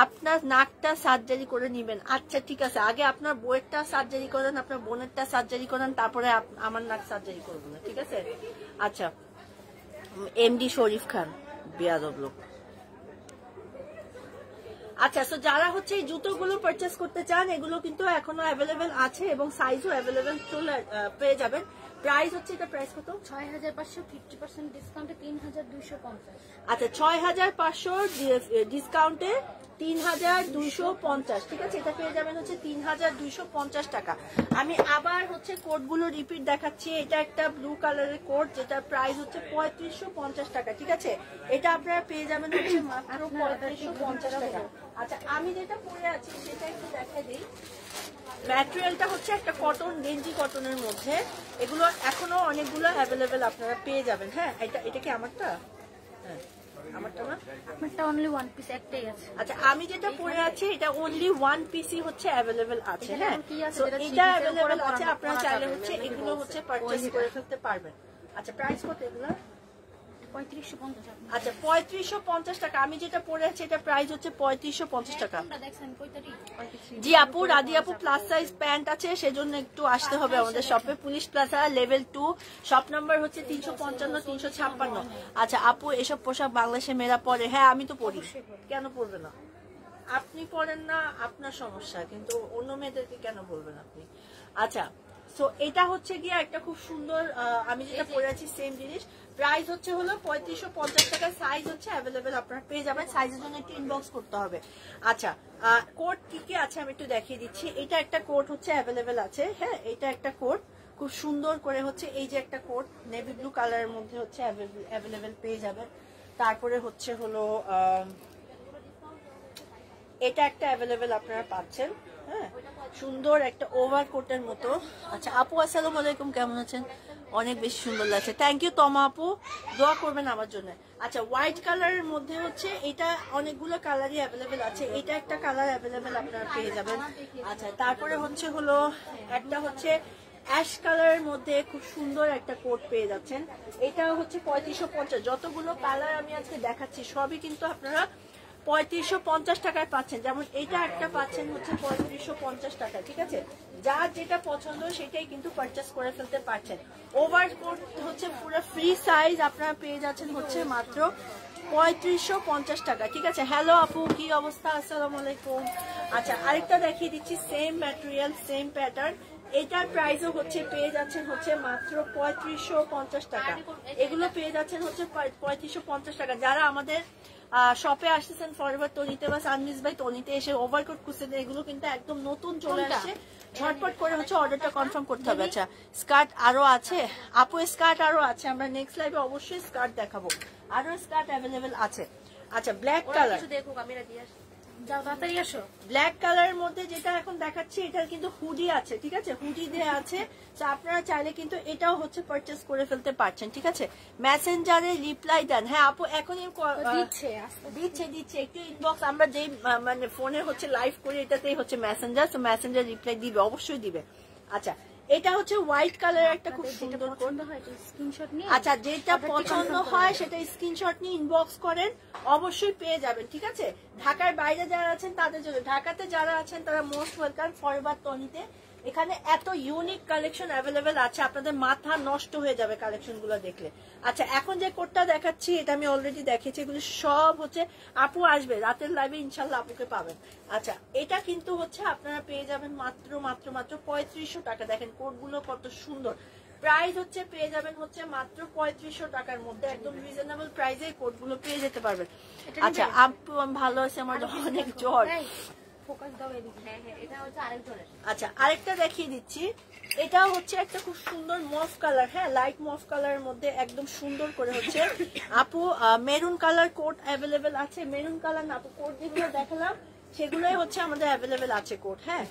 আপনার নাকটা সার্জারি করে নিবেন। আচ্ছা ঠিক আছে, আগে আপনার বউয়েরটা সার্জারি করেন, আপনার বোনেরটা সার্জারি করেন, তারপরে আমার নাক সার্জারি করবো না, ঠিক আছে? আচ্ছা, এমডি শরীফ খান বেয়াদব লোক। আচ্ছা, তো যারা হচ্ছে এই জুতোগুলো পারচেস করতে চান এগুলো কিন্তু এখনো অ্যাভেলেবেল আছে এবং সাইজও অ্যাভেলেবেল পেয়ে যাবেন। প্রাইস হচ্ছে, এটা প্রাইস কত? 6500, 50% ডিসকাউন্টে 3250। আচ্ছা, 6500 ডিসকাউন্টে 3250, ঠিক আছে? এটা পেয়ে যাবেন হচ্ছে 3250 টাকা। আমি আবার হচ্ছে কোডগুলো রিপিট দেখাচ্ছি। এটা একটা ব্লু কালারের কোড, যেটার প্রাইস হচ্ছে 3550 টাকা, ঠিক আছে? এটা আপনারা পেয়ে যাবেন হচ্ছে মাত্র 3550 টাকা। আচ্ছা, আমি যেটা পরে আছি সেটা একটু দেখাই দিই। ম্যাটেরিয়ালটা হচ্ছে একটা কটন, গেঞ্জি কটনের মধ্যে। এগুলো এখনো অনেকগুলো অ্যাভেলেবেল আপনারা পেয়ে যাবেন। হ্যাঁ, এটা কি আমারটা? হ্যাঁ আমারটা না, আপনারটা অনলি ওয়ান পিস একটাই আছে। আচ্ছা, আমি যেটা পরে আছি এটা অনলি ওয়ান পিসই হচ্ছে অ্যাভেলেবেল আছে। হ্যাঁ, কি আছে তো যেটা এটা অ্যাভেলেবেল আছে, আপনারা চাইলে হচ্ছে এগুলো হচ্ছে পারচেজ করে ফেলতে পারবেন। আচ্ছা, প্রাইস কত এগুলো? 3550। আচ্ছা, 3550 টাকা। আমি যেটা পরে আছি এটা প্রাইস হচ্ছে 3550 টাকা। দেখছেন কয়টারি? জি আপু, রাধি আপু প্লাস সাইজ প্যান্ট আছে, সেজন্য একটু আসতে হবে আমাদের শপে। Police plaza level 2, shop number হচ্ছে 355 356। আচ্ছা আপু, এসব পোশাক বাংলাদেশে মেয়েরা পরে? হ্যাঁ আমি তো পরি, কেন পরবে না? আপনি পরেন না আপনার সমস্যা, কিন্তু অন্য মেয়েদেরকে কেন বলবেন আপনি? আচ্ছা, সো এটা হচ্ছে গিয়ে একটা খুব সুন্দর, আমি যেটা পরে আছি সেম জিনিস। প্রাইস হচ্ছে হলো 3550 টাকা। সাইজ হচ্ছে অ্যাভেলেবেল, আপনারা পেয়ে যাবেন। সাইজের জন্য একটু ইনবক্স করতে হবে। আচ্ছা, কোড কি কি আছে আমি একটু দেখিয়ে দিচ্ছি। এটা একটা কোড হচ্ছে অ্যাভেলেবেল আছে, হ্যাঁ এটা একটা কোড খুব সুন্দর করে হচ্ছে, এই যে একটা কোড নেভি ব্লু কালারের মধ্যে হচ্ছে অ্যাভেলেবেল পেয়ে যাবেন। তারপরে হচ্ছে হলো এটা একটা অ্যাভেলেবেল আপনারা পাচ্ছেন, হ্যাঁ সুন্দর একটা ওভার কোটের মতো। আচ্ছা আপু, আসসালামু আলাইকুম, কেমন আছেন? অনেক বেশি সুন্দর লাগছে। থ্যাংক ইউ তমা আপু, দোয়া করবেন আমার জন্য। আচ্ছা হোয়াইট কালারের মধ্যে হচ্ছে এটা অনেকগুলো কালারই অ্যাভেলেবেল আছে, এটা একটা কালার অ্যাভেলেবেল আপনারা পেয়ে যাবেন। আচ্ছা তারপরে হচ্ছে হলো একটা হচ্ছে অ্যাশ কালারের মধ্যে খুব সুন্দর একটা কোট পেয়ে যাচ্ছেন, এটা হচ্ছে 3550। যতগুলো কালার আমি আজকে দেখাচ্ছি সবই কিন্তু আপনারা 3550 টাকায় পাচ্ছেন। যেমন এটা একটা পাচ্ছেন হচ্ছে 3550 টাকায়, ঠিক আছে? যার যেটা পছন্দ সেটাই কিন্তু পারচেস করে ফেলতে পারছেন। ওভারকোট হচ্ছে পুরো ফ্রি সাইজ আপনারা পেয়ে যাচ্ছেন হচ্ছে মাত্র 3550 টাকা, ঠিক আছে? হ্যালো আপু, কি অবস্থা? আসসালামু আলাইকুম। আচ্ছা আরেকটা দেখিয়ে দিচ্ছি, সেম ম্যাটেরিয়াল সেম প্যাটার্ন, এটার প্রাইসও হচ্ছে পেয়ে যাচ্ছেন হচ্ছে মাত্র 3550 টাকা। এগুলো পেয়ে যাচ্ছেন হচ্ছে 3550 টাকা। যারা আমাদের শপে আসতেছেন ফরএভার তনিতে বা সানমিস বাই তনিতে এসে ওভারকোট খুঁজছেন, এগুলো কিন্তু একদম নতুন চলে আসছে, ঝটপট করে হচ্ছে অর্ডারটা কনফার্ম করতে হবে। আচ্ছা স্কার্ট আরো আছে আপু, স্কার্ট আরো আছে, আমরা নেক্সট লাইভে অবশ্যই স্কার্ট দেখাবো, আরো স্কার্ট অ্যাভেলেবেল আছে। আচ্ছা ব্ল্যাক কালার, ব্ল্যাক কালারের মধ্যে যেটা এখন দেখাচ্ছি এটার কিন্তু হুডি আছে, ঠিক আছে? হুডি দেওয়া আছে, তো আপনারা চাইলে কিন্তু এটাও হচ্ছে পারচেস করে ফেলতে পারছেন, ঠিক আছে? মেসেঞ্জারে রিপ্লাই দেন। হ্যাঁ আপু এখনই দিচ্ছে একটু ইনবক্স, আমরা যেই মানে ফোনে হচ্ছে লাইভ করি এটাতেই হচ্ছে মেসেঞ্জার, তো মেসেঞ্জার রিপ্লাই দিবে, অবশ্যই দিবে। আচ্ছা এটা হচ্ছে হোয়াইট কালার একটা খুব সুন্দর কোট। আচ্ছা যেটা পছন্দ হয় সেটা স্ক্রিনশট নিয়ে ইনবক্স করেন, অবশ্যই পেয়ে যাবেন, ঠিক আছে? ঢাকার বাইরে যারা আছেন তাদের জন্য, ঢাকাতে যারা আছেন তারা মোস্ট ওয়েলকাম ফরএভার তনিতে। এখানে এত ইউনিক কালেকশন অ্যাভেলেবেল আছে, আপনাদের মাথা নষ্ট হয়ে যাবে কালেকশন গুলো দেখলে। আচ্ছা এখন যে কোটটা দেখাচ্ছি এটা আমি অলরেডি দেখেছি, এগুলো সব হচ্ছে আপু আসবে রাতের লাইভে ইনশাল্লাহ আপুকে পাবেন। আচ্ছা এটা কিন্তু হচ্ছে আপনারা পেয়ে যাবেন মাত্র 3500 টাকা। দেখেন কোটগুলো কত সুন্দর, প্রাইস হচ্ছে পেয়ে যাবেন হচ্ছে মাত্র 3500 টাকার মধ্যে, একদম রিজনেবল প্রাইসে কোটগুলো পেয়ে যেতে পারবেন। আচ্ছা আপু আমি ভালো আছি, আমার অনেক জ্বর। আচ্ছা আরেকটা দেখিয়ে দিচ্ছি, এটাও হচ্ছে একটা খুব সুন্দর মফ কালার, হ্যাঁ লাইট মফ কালারের মধ্যে একদম সুন্দর করে হচ্ছে আপু মেরুন কালার কোট অ্যাভেলেবেল আছে। মেরুন কালার না আপু, কোট যেগুলো দেখালাম সেগুলোই হচ্ছে আমাদের অ্যাভেলেবেল আছে কোট, হ্যাঁ।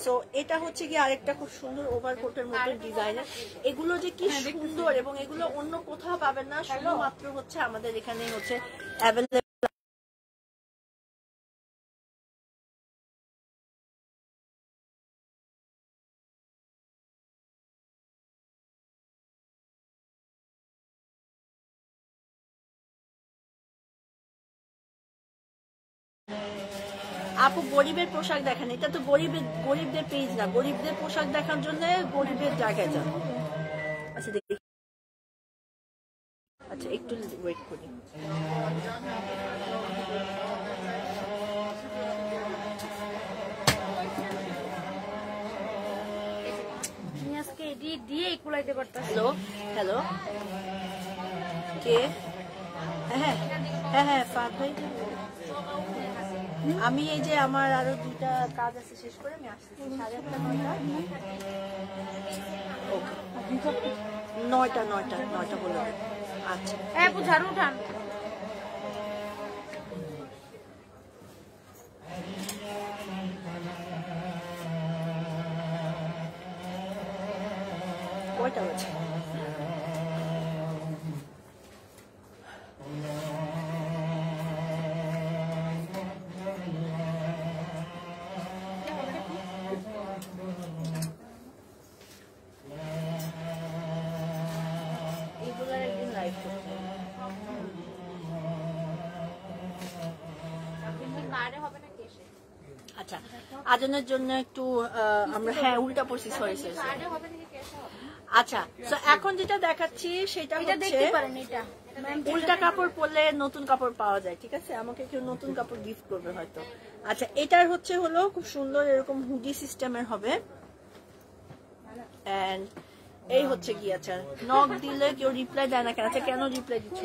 সো এটা হচ্ছে কি আরেকটা খুব সুন্দর ওভারকোটের মধ্যে ডিজাইনের, এগুলো যে কি সুন্দর এবং এগুলো অন্য কোথাও পাবেন না, শুধুমাত্র হচ্ছে আমাদের এখানে হচ্ছে অ্যাভেলেবেল। আপু গরিবের পোশাক দেখেন, এটা তো গরিবদের পেজ না, গরিবদের পোশাক দেখার জন্য গরিবের জায়গায় যান। আচ্ছা দেখি, আচ্ছা একটু ওয়েট করি। হ্যালো কে? হ্যাঁ হ্যাঁ হ্যাঁ ফাদ ভাই, আমি এই যে আমার আরো দুইটা কাজ আছে শেষ করে আমি আসতেছি 8:30 9টা বলে। আচ্ছা ঝাড়ু উঠান। কয়টা বাজে? আচ্ছা আজানের জন্য একটু আমরা হ্যাঁ উল্টা পড়ছি, সরি। আচ্ছা তো এখন যেটা দেখাচ্ছি সেটা হচ্ছে উল্টা কাপড় পরলে নতুন কাপড় পাওয়া যায়, ঠিক আছে? আমাকে কেউ নতুন কাপড় গিফট করবে হয়তো। আচ্ছা এটার হচ্ছে হলো খুব সুন্দর এরকম হুডি সিস্টেমের হবে, এন্ড এই হচ্ছে কি, আচ্ছা নক দিলে কেউ রিপ্লাই দেয় না কেন? আচ্ছা কেন রিপ্লাই দিচ্ছ?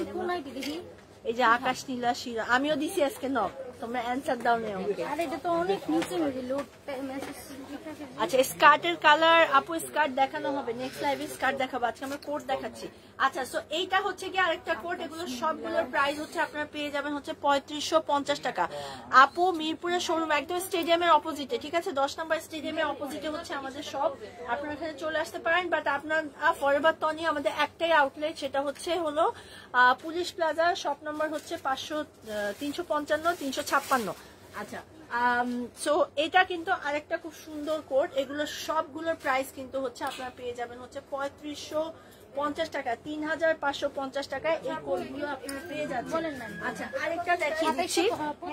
এই যে আকাশ নীলা শিরা, আমিও দিছি আজকে নক, তো তোমরা অ্যান্সার দাও নি আমাকে। আর এটা তো অনেক নিচে লোড মেসেজ। আচ্ছা স্কার্টের কালার আপু স্কার্ট দেখানো হবে নেক্সট লাইভে স্কার্ট দেখাবো, আজকে আমরা কোট দেখাচ্ছি। আচ্ছা সো এইটা হচ্ছে কি আরেকটা কোট, এগুলো সবগুলোর প্রাইস হচ্ছে আপনারা পেয়ে যাবেন হচ্ছে 3550 টাকা। আপু মিরপুরের শোরুম একদম স্টেডিয়ামের অপোজিটে, ঠিক আছে 10 নম্বর স্টেডিয়ামের অপোজিটে হচ্ছে আমাদের শপ, আপনারা এখানে চলে আসতে পারেন। বাট আপনার ফরএভার তনি আমাদের একটাই আউটলেট, সেটা হচ্ছে হলো পুলিশ প্লাজা, শপ নাম্বার হচ্ছে 355 356। আচ্ছা সো এটা কিন্তু আরেকটা খুব সুন্দর কোট, এগুলো সবগুলোর প্রাইস কিন্তু হচ্ছে আপনারা পেয়ে যাবেন হচ্ছে 3550 টাকা, 3550 টাকায় এই কোটগুলো আপনারা পেয়ে যাচ্ছেন। আচ্ছা আরেকটা দেখিয়ে দিচ্ছি,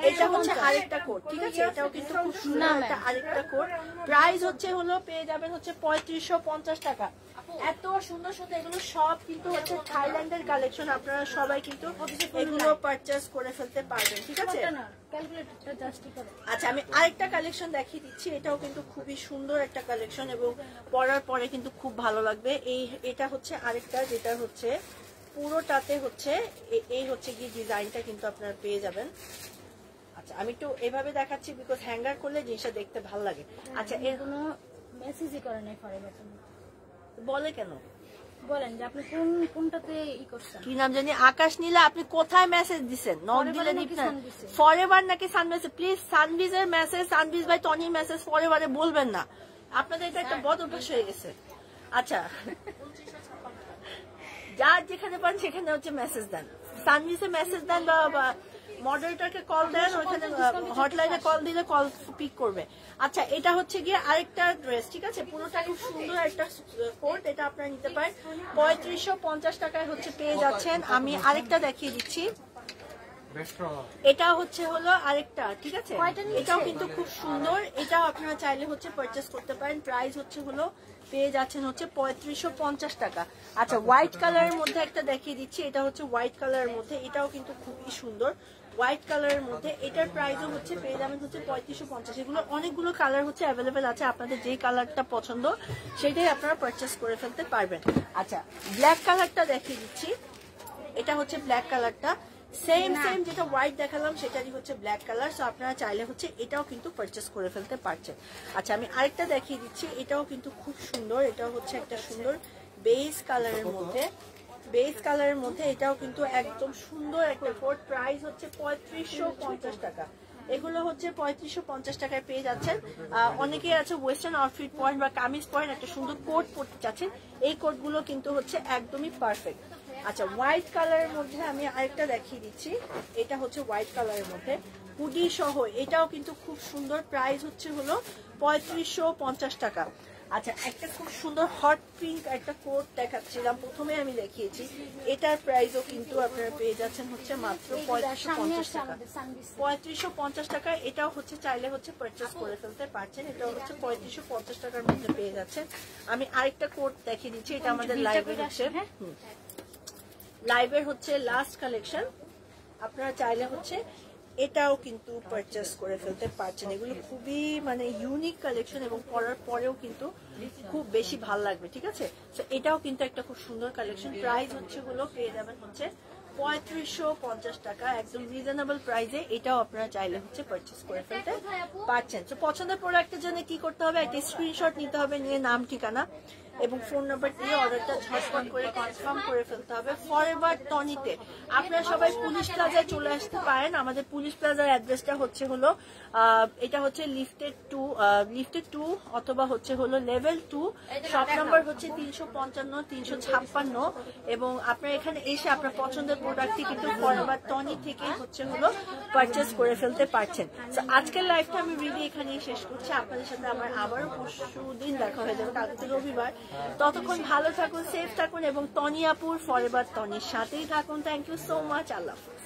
এটা হচ্ছে আরেকটা কোট, ঠিক আছে এটাও কিন্তু খুব সুন্দর একটা আরেকটা কোট, প্রাইস হচ্ছে হলো পেয়ে যাবেন হচ্ছে 3550 টাকা। এত সুন্দর সুন্দর এগুলো সব কিন্তু হচ্ছে থাইল্যান্ডের কালেকশন, আপনারা সবাই কিন্তু এগুলো পারচেজ করে ফেলতে পারবেন, ঠিক আছে। আচ্ছা আমি আরেকটা কালেকশন দেখিয়ে দিচ্ছি, এটাও কিন্তু খুবই সুন্দর একটা কালেকশন এবং পরার পরে কিন্তু খুব ভালো লাগবে। এটা হচ্ছে আরেকটা যেটা হচ্ছে পুরোটাতে হচ্ছে এই হচ্ছে কি ডিজাইনটা কিন্তু আপনারা পেয়ে যাবেন। আচ্ছা আমি একটু এভাবে দেখাচ্ছি বিকজ হ্যাঙ্গার করলে জিনিসটা দেখতে ভালো লাগে। আচ্ছা এর কোনো মেসেজই করে নাই ফরএভার। বলে কেন বলেন যে আপনি কোনটাতে ই করছেন, কি নাম জানি আকাশ নীলা, আপনি কোথায় মেসেজ দিছেন? নক দিলে দিবেন ফরএভার নাকি সানবিজ? প্লিজ সানবিজের মেসেজ, সানবিজ ভাই টনি মেসেজ ফরএভারে বলবেন না, আপনাদের এটা একটা বদ অভ্যাস হয়ে গেছে। আচ্ছা যার যেখানে পান সেখানে হচ্ছে মেসেজ দেন, সানবিজে মেসেজ দেন বা মডারেটরকে কল দেন, ওইখানে হটলাইনে কল দিলে কল পিক করবে। আচ্ছা এটা হচ্ছে গিয়ে আরেকটা ড্রেস, ঠিক আছে পুরোটা খুব সুন্দর একটা কোট, এটা আপনারা নিতে পারেন 3550 টাকায় হচ্ছে পেয়ে যাচ্ছেন। আমি আরেকটা দেখিয়ে দিচ্ছি, এটা হচ্ছে হলো আরেকটা, ঠিক আছে এটাও কিন্তু খুব সুন্দর, এটাও আপনারা চাইলে হচ্ছে পারচেস করতে পারেন, প্রাইস হচ্ছে হলো পেয়ে যাচ্ছেন হচ্ছে 3550 টাকা। আচ্ছা হোয়াইট কালারের মধ্যে একটা দেখিয়ে দিচ্ছি, এটা হচ্ছে হোয়াইট কালারের মধ্যে, এটাও কিন্তু খুবই সুন্দর হোয়াইট কালারের মধ্যে, এটার প্রাইসও হচ্ছে পেয়ে যাবেন হচ্ছে 3550। এগুলো অনেকগুলো কালার হচ্ছে অ্যাভেলেবেল আছে, আপনাদের যেই কালারটা পছন্দ সেটাই আপনারা পারচেস করে ফেলতে পারবেন। আচ্ছা ব্ল্যাক কালারটা দেখিয়ে দিচ্ছি, এটা হচ্ছে ব্ল্যাক কালারটা, সেম যেটা হোয়াইট দেখালাম সেটারই হচ্ছে ব্ল্যাক কালার, সো আপনারা চাইলে হচ্ছে এটাও কিন্তু পারচেস করে ফেলতে পারছেন। আচ্ছা আমি আরেকটা দেখিয়ে দিচ্ছি, এটাও কিন্তু খুব সুন্দর, এটাও হচ্ছে একটা সুন্দর বেজ কালারের মধ্যে, বেজ কালারের মধ্যে এটাও কিন্তু একদম সুন্দর একটা কোট, প্রাইস হচ্ছে 3550 টাকা। এগুলো হচ্ছে 3550 টাকায় পেয়ে যাচ্ছেন। অনেকেই আছে ওয়েস্টার্ন আউটফিট পরেন বা কামিজ পরেন, একটা সুন্দর কোট পরতে চাচ্ছেন, এই কোটগুলো কিন্তু হচ্ছে একদমই পারফেক্ট। আচ্ছা হোয়াইট কালারের মধ্যে আমি আরেকটা দেখিয়ে দিচ্ছি, এটা হচ্ছে হোয়াইট কালারের মধ্যে হুডি সহ, এটাও কিন্তু খুব সুন্দর, প্রাইস হচ্ছে হলো 3550 টাকা। আচ্ছা একটা খুব সুন্দর হট পিঙ্ক একটা কোট দেখাচ্ছিলাম প্রথমে আমি দেখিয়েছি, এটার প্রাইসও কিন্তু আপনারা পেয়ে যাচ্ছেন হচ্ছে মাত্র 3550 টাকা। 3550 টাকা এটাও হচ্ছে চাইলে হচ্ছে পারচেস করে ফেলতে পারছেন, এটাও হচ্ছে 3550 টাকার মধ্যে পেয়ে যাচ্ছেন। আমি আরেকটা কোট দেখিয়ে দিচ্ছি, এটা আমাদের লাইভের হচ্ছে লাইভের হচ্ছে লাস্ট কালেকশন, আপনারা চাইলে হচ্ছে এটাও কিন্তু পারচেস করে ফেলতে পারছেন। এগুলো খুবই মানে ইউনিক কালেকশন এবং পরার পরেও কিন্তু খুব বেশি ভালো লাগবে, ঠিক আছে। তো এটাও কিন্তু একটা খুব সুন্দর কালেকশন, প্রাইস হচ্ছে হলো পেয়ে যাবেন হচ্ছে 3550 টাকা, একদম রিজনেবল প্রাইসে এটাও আপনারা চাইলে হচ্ছে পারচেস করে ফেলতে পারছেন। তো পছন্দের প্রোডাক্টের জন্য কি করতে হবে, একটা স্ক্রিনশট নিতে হবে, নিয়ে নাম ঠিকানা এবং ফোন নাম্বার দিয়ে অর্ডারটা ঝটপট করে কনফার্ম করে ফেলতে হবে। ফরএভার টনিতে আপনারা সবাই পুলিশ প্লাজায় চলে আসতে পারেন, আমাদের পুলিশ প্লাজার অ্যাড্রেসটা হচ্ছে হলো এটা হচ্ছে লিফটেড 2 অথবা হচ্ছে হলো লেভেল 2, শপ নাম্বার হচ্ছে 355 356 এবং আপনারা এখানে এসে আপনার পছন্দের প্রোডাক্টটি কিন্তু ফরএভার টনি থেকে হচ্ছে হলো পারচেস করে ফেলতে পারছেন। তো আজকের লাইভটা আমি রিলি এখানেই শেষ করছি, আপনাদের সাথে আমার আবারও পরশু দিন দেখা হয়ে যাবে, কালকে রবিবার। ততক্ষণ ভালো থাকুন, সেফ থাকুন এবং টনি আপুর ফরএভার টনির সাথেই থাকুন। থ্যাংক ইউ সো মাচ, আল্লাহ হাফেজ।